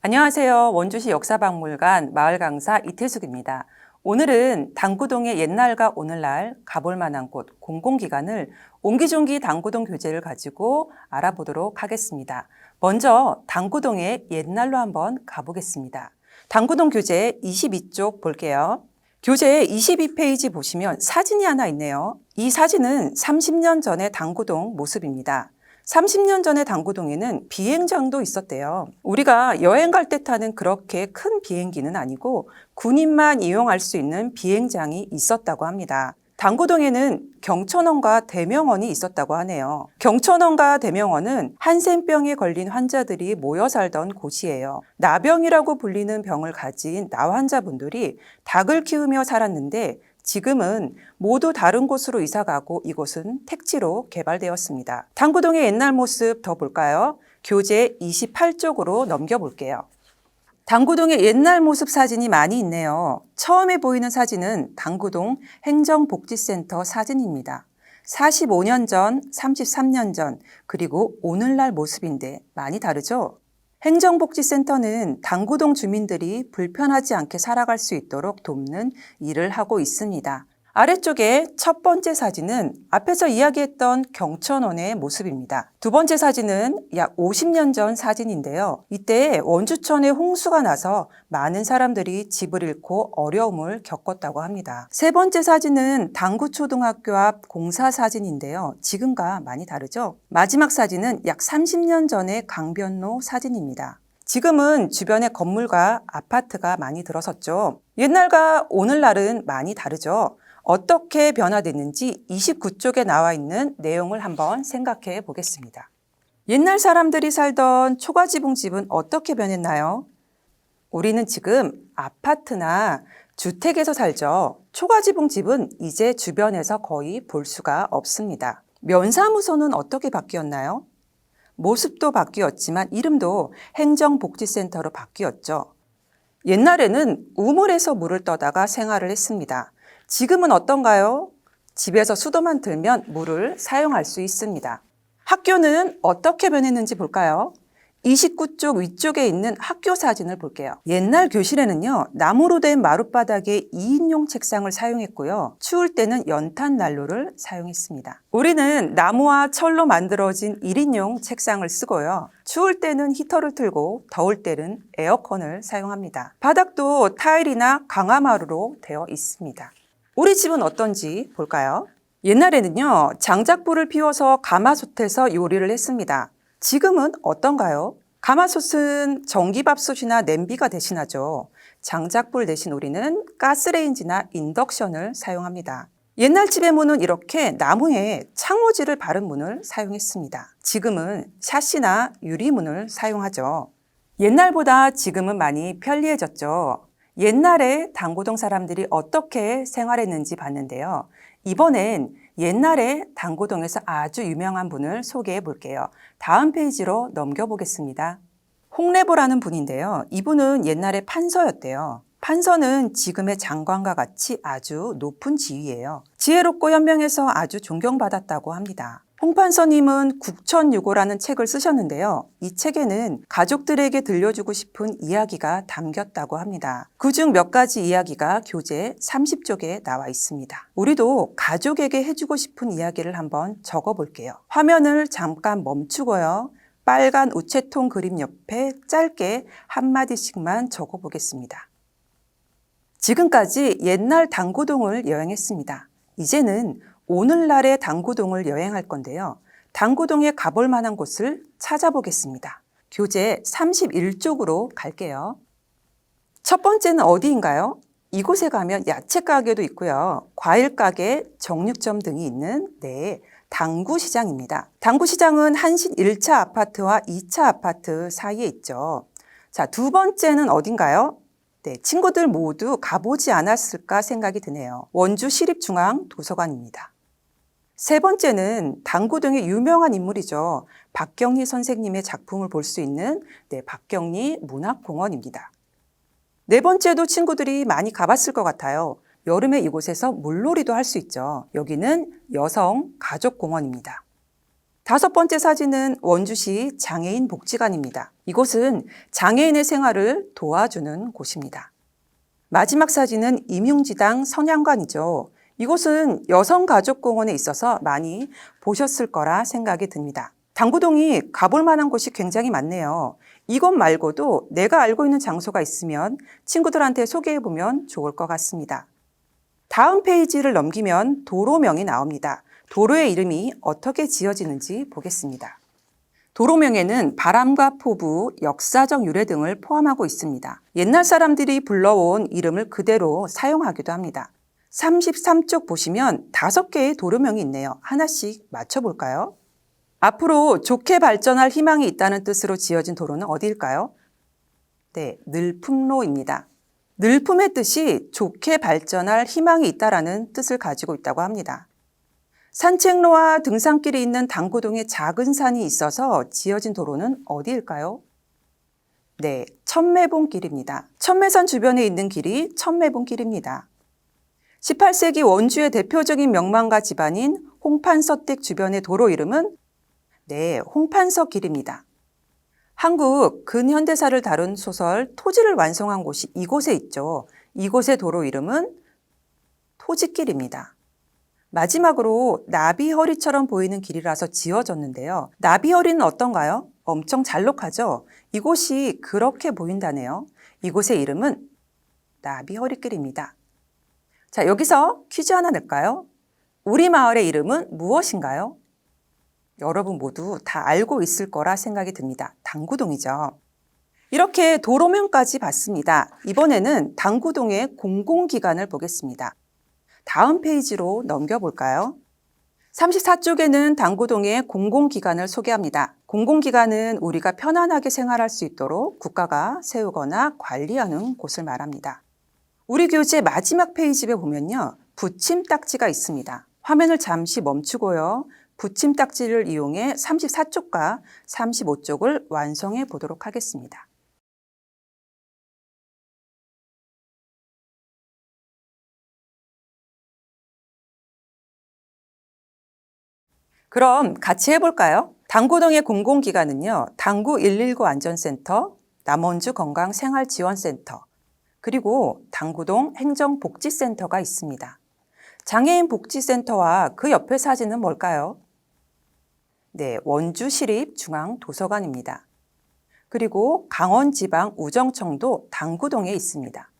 안녕하세요. 원주시 역사박물관 마을강사 이태숙입니다. 오늘은 당구동의 옛날과 오늘날 가볼 만한 곳, 공공기관을 옹기종기 당구동 교재를 가지고 알아보도록 하겠습니다. 먼저 당구동의 옛날로 한번 가보겠습니다. 당구동 교재 22쪽 볼게요. 교재 22페이지 보시면 사진이 하나 있네요. 이 사진은 30년 전의 당구동 모습입니다. 30년 전에 당구동에는 비행장도 있었대요. 우리가 여행 갈 때 타는 그렇게 큰 비행기는 아니고 군인만 이용할 수 있는 비행장이 있었다고 합니다. 당구동에는 경천원과 대명원이 있었다고 하네요. 경천원과 대명원은 한센병에 걸린 환자들이 모여 살던 곳이에요. 나병이라고 불리는 병을 가진 나환자분들이 닭을 키우며 살았는데 지금은 모두 다른 곳으로 이사가고 이곳은 택지로 개발되었습니다. 당구동의 옛날 모습 더 볼까요? 교재 28쪽으로 넘겨볼게요. 당구동의 옛날 모습 사진이 많이 있네요. 처음에 보이는 사진은 당구동 행정복지센터 사진입니다. 45년 전, 33년 전, 그리고 오늘날 모습인데 많이 다르죠? 행정복지센터는 당구동 주민들이 불편하지 않게 살아갈 수 있도록 돕는 일을 하고 있습니다. 아래쪽에 첫 번째 사진은 앞에서 이야기했던 경천원의 모습입니다. 두 번째 사진은 약 50년 전 사진인데요. 이때 원주천에 홍수가 나서 많은 사람들이 집을 잃고 어려움을 겪었다고 합니다. 세 번째 사진은 당구초등학교 앞 공사 사진인데요. 지금과 많이 다르죠? 마지막 사진은 약 30년 전의 강변로 사진입니다. 지금은 주변에 건물과 아파트가 많이 들어섰죠. 옛날과 오늘날은 많이 다르죠. 어떻게 변화됐는지 29쪽에 나와 있는 내용을 한번 생각해 보겠습니다. 옛날 사람들이 살던 초가지붕집은 어떻게 변했나요? 우리는 지금 아파트나 주택에서 살죠. 초가지붕집은 이제 주변에서 거의 볼 수가 없습니다. 면사무소는 어떻게 바뀌었나요? 모습도 바뀌었지만 이름도 행정복지센터로 바뀌었죠. 옛날에는 우물에서 물을 떠다가 생활을 했습니다. 지금은 어떤가요? 집에서 수도만 틀면 물을 사용할 수 있습니다. 학교는 어떻게 변했는지 볼까요? 29쪽 위쪽에 있는 학교 사진을 볼게요. 옛날 교실에는요, 나무로 된 마룻바닥에 2인용 책상을 사용했고요. 추울 때는 연탄 난로를 사용했습니다. 우리는 나무와 철로 만들어진 1인용 책상을 쓰고요. 추울 때는 히터를 틀고 더울 때는 에어컨을 사용합니다. 바닥도 타일이나 강화마루로 되어 있습니다. 우리 집은 어떤지 볼까요? 옛날에는요, 장작불을 피워서 가마솥에서 요리를 했습니다. 지금은 어떤가요? 가마솥은 전기밥솥이나 냄비가 대신하죠. 장작불 대신 우리는 가스레인지나 인덕션을 사용합니다. 옛날 집의 문은 이렇게 나무에 창호지를 바른 문을 사용했습니다. 지금은 샤시나 유리문을 사용하죠. 옛날보다 지금은 많이 편리해졌죠. 옛날에 당구동 사람들이 어떻게 생활했는지 봤는데요. 이번엔 옛날에 당구동에서 아주 유명한 분을 소개해 볼게요. 다음 페이지로 넘겨보겠습니다. 홍래보라는 분인데요. 이분은 옛날에 판서였대요. 판서는 지금의 장관과 같이 아주 높은 지위예요. 지혜롭고 현명해서 아주 존경받았다고 합니다. 홍판서님은 국천유고라는 책을 쓰셨는데요. 이 책에는 가족들에게 들려주고 싶은 이야기가 담겼다고 합니다. 그중 몇 가지 이야기가 교재 30쪽에 나와 있습니다. 우리도 가족에게 해주고 싶은 이야기를 한번 적어볼게요. 화면을 잠깐 멈추고요. 빨간 우체통 그림 옆에 짧게 한마디씩만 적어보겠습니다. 지금까지 옛날 당구동을 여행했습니다. 이제는 오늘날의 당구동을 여행할 건데요. 당구동에 가볼 만한 곳을 찾아보겠습니다. 교재 31쪽으로 갈게요. 첫 번째는 어디인가요? 이곳에 가면 야채 가게도 있고요. 과일 가게, 정육점 등이 있는 당구시장입니다. 당구시장은 한신 1차 아파트와 2차 아파트 사이에 있죠. 자, 두 번째는 어딘가요? 친구들 모두 가보지 않았을까 생각이 드네요. 원주 시립중앙도서관입니다. 세 번째는 당구동의 유명한 인물이죠. 박경리 선생님의 작품을 볼 수 있는 박경리 문학공원입니다. 네 번째도 친구들이 많이 가봤을 것 같아요. 여름에 이곳에서 물놀이도 할 수 있죠. 여기는 여성 가족공원입니다. 5번째 사진은 원주시 장애인 복지관입니다. 이곳은 장애인의 생활을 도와주는 곳입니다. 마지막 사진은 임용지당 선양관이죠. 이곳은 여성가족공원에 있어서 많이 보셨을 거라 생각이 듭니다. 당구동이 가볼 만한 곳이 굉장히 많네요. 이것 말고도 내가 알고 있는 장소가 있으면 친구들한테 소개해보면 좋을 것 같습니다. 다음 페이지를 넘기면 도로명이 나옵니다. 도로의 이름이 어떻게 지어지는지 보겠습니다. 도로명에는 바람과 포부, 역사적 유래 등을 포함하고 있습니다. 옛날 사람들이 불러온 이름을 그대로 사용하기도 합니다. 33쪽 보시면 5개의 도로명이 있네요. 하나씩 맞춰볼까요? 앞으로 좋게 발전할 희망이 있다는 뜻으로 지어진 도로는 어디일까요? 네, 늘품로입니다. 늘품의 뜻이 좋게 발전할 희망이 있다는 뜻을 가지고 있다고 합니다. 산책로와 등산길이 있는 당구동에 작은 산이 있어서 지어진 도로는 어디일까요? 네, 천매봉길입니다. 천매산 주변에 있는 길이 천매봉길입니다. 18세기 원주의 대표적인 명망가 집안인 홍판서댁 주변의 도로 이름은 네, 홍판서길입니다. 한국 근현대사를 다룬 소설 토지를 완성한 곳이 이곳에 있죠. 이곳의 도로 이름은 토지길입니다. 마지막으로 나비허리처럼 보이는 길이라서 지어졌는데요. 나비허리는 어떤가요? 엄청 잘록하죠? 이곳이 그렇게 보인다네요. 이곳의 이름은 나비허리길입니다. 자, 여기서 퀴즈 하나 낼까요? 우리 마을의 이름은 무엇인가요? 여러분 모두 다 알고 있을 거라 생각이 듭니다. 당구동이죠. 이렇게 도로명까지 봤습니다. 이번에는 당구동의 공공기관을 보겠습니다. 다음 페이지로 넘겨볼까요? 34쪽에는 당구동의 공공기관을 소개합니다. 공공기관은 우리가 편안하게 생활할 수 있도록 국가가 세우거나 관리하는 곳을 말합니다. 우리 교재 마지막 페이지에 보면요. 붙임딱지가 있습니다. 화면을 잠시 멈추고요. 붙임딱지를 이용해 34쪽과 35쪽을 완성해 보도록 하겠습니다. 그럼 같이 해볼까요? 당구동의 공공기관은요. 당구 119 안전센터, 남원주 건강생활지원센터, 그리고 당구동 행정복지센터가 있습니다. 장애인 복지센터와 그 옆에 사진은 뭘까요? 네, 원주시립중앙도서관입니다. 그리고 강원지방우정청도 당구동에 있습니다.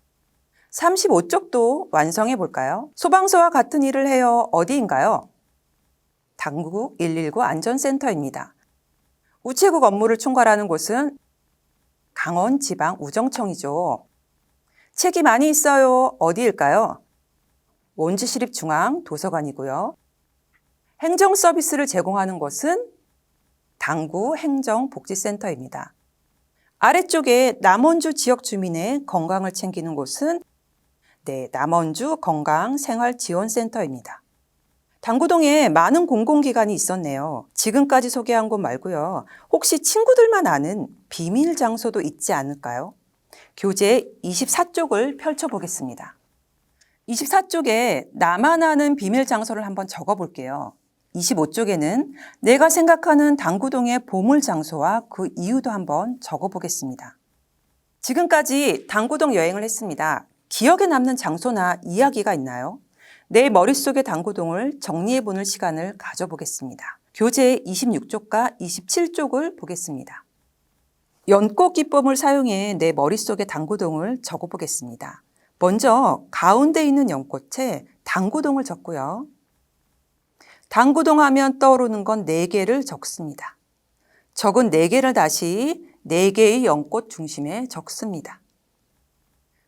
35쪽도 완성해 볼까요? 소방서와 같은 일을 해요. 어디인가요? 당구 119 안전센터입니다. 우체국 업무를 총괄하는 곳은 강원지방우정청이죠. 책이 많이 있어요. 어디일까요? 원주시립중앙도서관이고요. 행정 서비스를 제공하는 곳은 당구 행정복지센터입니다. 아래쪽에 남원주 지역 주민의 건강을 챙기는 곳은 네, 남원주 건강생활지원센터입니다. 당구동에 많은 공공기관이 있었네요. 지금까지 소개한 곳 말고요. 혹시 친구들만 아는 비밀 장소도 있지 않을까요? 교재 24쪽을 펼쳐보겠습니다. 24쪽에 나만 아는 비밀 장소를 한번 적어볼게요. 25쪽에는 내가 생각하는 당구동의 보물 장소와 그 이유도 한번 적어보겠습니다. 지금까지 당구동 여행을 했습니다. 기억에 남는 장소나 이야기가 있나요? 내 머릿속의 당구동을 정리해보는 시간을 가져보겠습니다. 교재 26쪽과 27쪽을 보겠습니다. 연꽃 기법을 사용해 내 머릿속의 당구동을 적어보겠습니다. 먼저 가운데 있는 연꽃에 당구동을 적고요. 당구동 하면 떠오르는 건 4개를 적습니다. 적은 4개를 다시 4개의 연꽃 중심에 적습니다.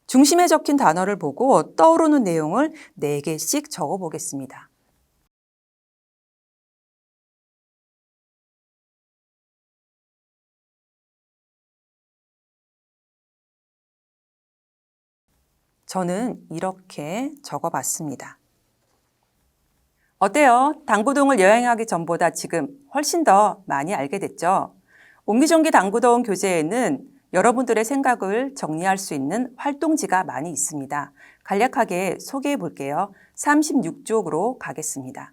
중심에 적힌 단어를 보고 떠오르는 내용을 4개씩 적어보겠습니다. 저는 이렇게 적어봤습니다. 어때요? 당구동을 여행하기 전보다 지금 훨씬 더 많이 알게 됐죠? 옹기종기 당구동 교재에는 여러분들의 생각을 정리할 수 있는 활동지가 많이 있습니다. 간략하게 소개해 볼게요. 36쪽으로 가겠습니다.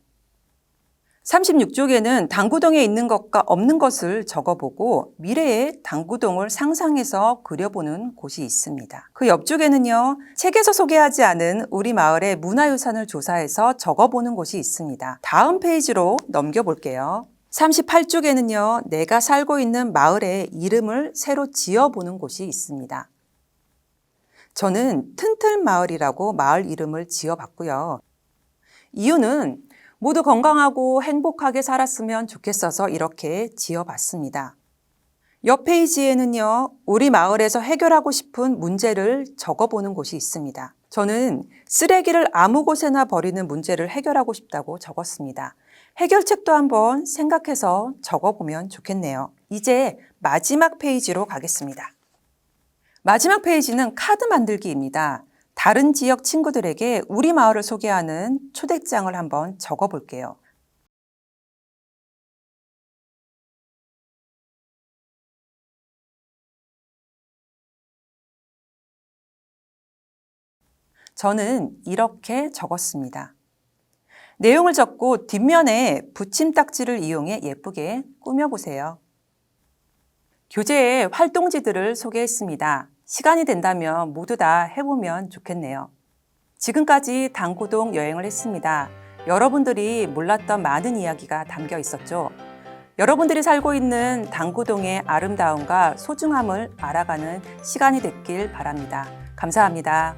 36쪽에는 당구동에 있는 것과 없는 것을 적어보고 미래의 당구동을 상상해서 그려보는 곳이 있습니다. 그 옆쪽에는요, 책에서 소개하지 않은 우리 마을의 문화유산을 조사해서 적어보는 곳이 있습니다. 다음 페이지로 넘겨볼게요. 38쪽에는요, 내가 살고 있는 마을의 이름을 새로 지어보는 곳이 있습니다. 저는 튼틀마을이라고 마을 이름을 지어봤고요. 이유는 모두 건강하고 행복하게 살았으면 좋겠어서 이렇게 지어봤습니다. 옆 페이지에는요, 우리 마을에서 해결하고 싶은 문제를 적어보는 곳이 있습니다. 저는 쓰레기를 아무 곳에나 버리는 문제를 해결하고 싶다고 적었습니다. 해결책도 한번 생각해서 적어보면 좋겠네요. 이제 마지막 페이지로 가겠습니다. 마지막 페이지는 카드 만들기입니다. 다른 지역 친구들에게 우리 마을을 소개하는 초대장을 한번 적어볼게요. 저는 이렇게 적었습니다. 내용을 적고 뒷면에 붙임딱지를 이용해 예쁘게 꾸며보세요. 교재의 활동지들을 소개했습니다. 시간이 된다면 모두 다 해보면 좋겠네요. 지금까지 당구동 여행을 했습니다. 여러분들이 몰랐던 많은 이야기가 담겨 있었죠. 여러분들이 살고 있는 당구동의 아름다움과 소중함을 알아가는 시간이 됐길 바랍니다. 감사합니다.